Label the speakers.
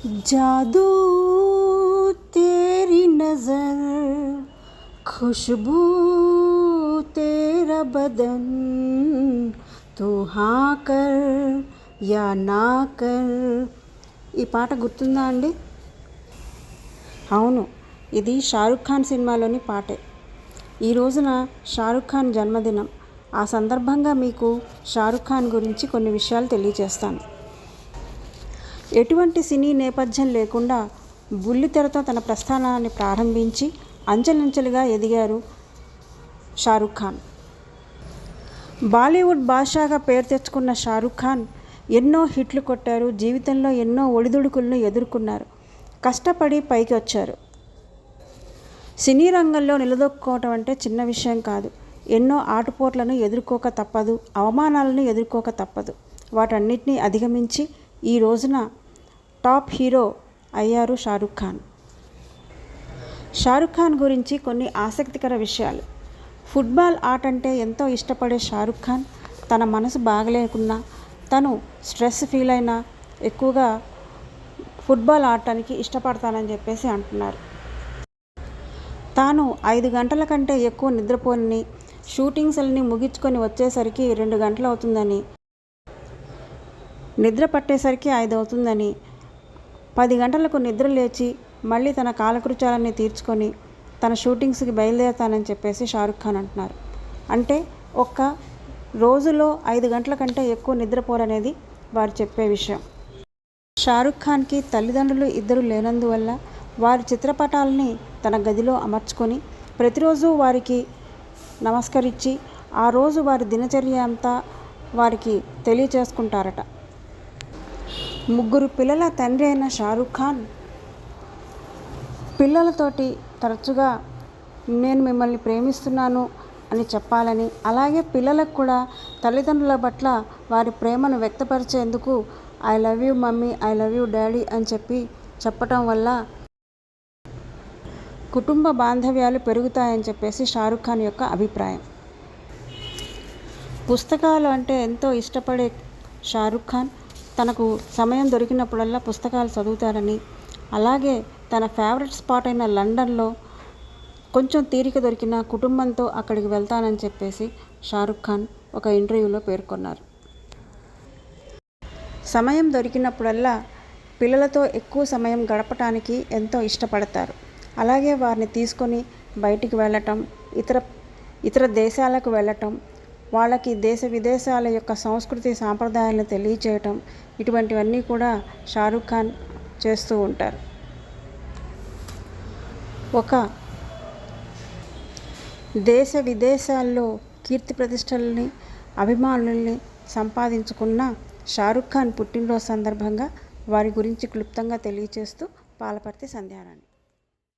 Speaker 1: जादू तेरी नज़र, खुशबू तेरा बदन, तू हाँ कर या నా కర్. ఈ పాట గుర్తుందా అండి? అవును, ఇది షారుఖ్ ఖాన్ సినిమాలోని పాటే. ఈ రోజున షారుఖ్ ఖాన్ జన్మదినం. ఆ సందర్భంగా మీకు షారుఖ్ ఖాన్ గురించి కొన్ని విషయాలు తెలియజేస్తాను. ఎటువంటి సినీ నేపథ్యం లేకుండా బుల్లితెరతో తన ప్రస్థానాన్ని ప్రారంభించి అంచెలంచెలుగా ఎదిగారు షారుఖ్ ఖాన్. బాలీవుడ్ బాద్షాగా పేరు తెచ్చుకున్న షారుఖ్ ఖాన్ ఎన్నో హిట్లు కొట్టారు. జీవితంలో ఎన్నో ఒడిదుడుకులను ఎదుర్కొన్నారు. కష్టపడి పైకి వచ్చారు. సినీ రంగంలో నిలదొక్కుకోవటం అంటే చిన్న విషయం కాదు. ఎన్నో ఆటుపోట్లను ఎదుర్కోక తప్పదు, అవమానాలను ఎదుర్కోక తప్పదు. వాటన్నిటినీ అధిగమించి ఈ రోజున టాప్ హీరో అయ్యారు షారుఖ్ ఖాన్. షారుఖ్ ఖాన్ గురించి కొన్ని ఆసక్తికర విషయాలు. ఫుట్బాల్ ఆట అంటే ఎంతో ఇష్టపడే షారుఖ్ ఖాన్ తన మనసు బాగలేకున్నా, తను స్ట్రెస్ ఫీల్ అయినా ఎక్కువగా ఫుట్బాల్ ఆడటానికి ఇష్టపడతానని చెప్పేసి అంటున్నారు. తాను 5 గంటల కంటే ఎక్కువ నిద్రపోని, షూటింగ్స్ అన్ని ముగించుకొని వచ్చేసరికి 2 గంటలు అవుతుందని, నిద్ర పట్టేసరికి 5 అవుతుందని, 10 గంటలకు నిద్ర లేచి మళ్ళీ తన కాలకృత్యాలన్నీ తీర్చుకొని తన షూటింగ్స్కి బయలుదేరుతానని చెప్పేసి షారుఖ్ ఖాన్ అంటున్నారు. అంటే ఒక్క రోజులో 5 గంటల కంటే ఎక్కువ నిద్రపోరనేది వారు చెప్పే విషయం. షారుఖ్ ఖాన్కి తల్లిదండ్రులు ఇద్దరు లేనందువల్ల వారి చిత్రపటాలని తన గదిలో అమర్చుకొని ప్రతిరోజు వారికి నమస్కరించి ఆ రోజు వారి దినచర్య అంతా వారికి తెలియచేసుకుంటారట. 3 పిల్లల తండ్రి అయిన షారుఖ్ ఖాన్ పిల్లలతోటి తరచుగా నేను మిమ్మల్ని ప్రేమిస్తున్నాను అని చెప్పాలని, అలాగే పిల్లలకు కూడా తల్లిదండ్రుల పట్ల వారి ప్రేమను వ్యక్తపరిచేందుకు I love you mummy, I love you daddy అని చెప్పటం వల్ల కుటుంబ బాంధవ్యాలు పెరుగుతాయని చెప్పేసి షారుఖ్ ఖాన్ యొక్క అభిప్రాయం. పుస్తకాలు అంటే ఎంతో ఇష్టపడే షారుఖ్ ఖాన్ తనకు సమయం దొరికినప్పుడల్లా పుస్తకాలు చదువుతారని, అలాగే తన ఫేవరెట్ స్పాట్ అయిన లండన్లో కొంచెం తీరిక దొరికిన కుటుంబంతో అక్కడికి వెళ్తానని చెప్పేసి షారుఖ్ ఖాన్ ఒక ఇంటర్వ్యూలో పేర్కొన్నారు. సమయం దొరికినప్పుడల్లా పిల్లలతో ఎక్కువ సమయం గడపటానికి ఎంతో ఇష్టపడతారు. అలాగే వారిని తీసుకొని బయటికి వెళ్ళటం, ఇతర దేశాలకు వెళ్ళటం, వాళ్ళకి దేశ విదేశాల యొక్క సంస్కృతి సాంప్రదాయాలను తెలియచేయటం, ఇటువంటివన్నీ కూడా షారుఖ్ ఖాన్ చేస్తూ ఉంటారు. ఒక దేశ విదేశాల్లో కీర్తి ప్రతిష్టలని, అభిమానుల్ని సంపాదించుకున్న షారుఖ్ ఖాన్ పుట్టినరోజు సందర్భంగా వారి గురించి క్లుప్తంగా తెలియచేస్తూ పాలపర్తి సంధ్యారాణి.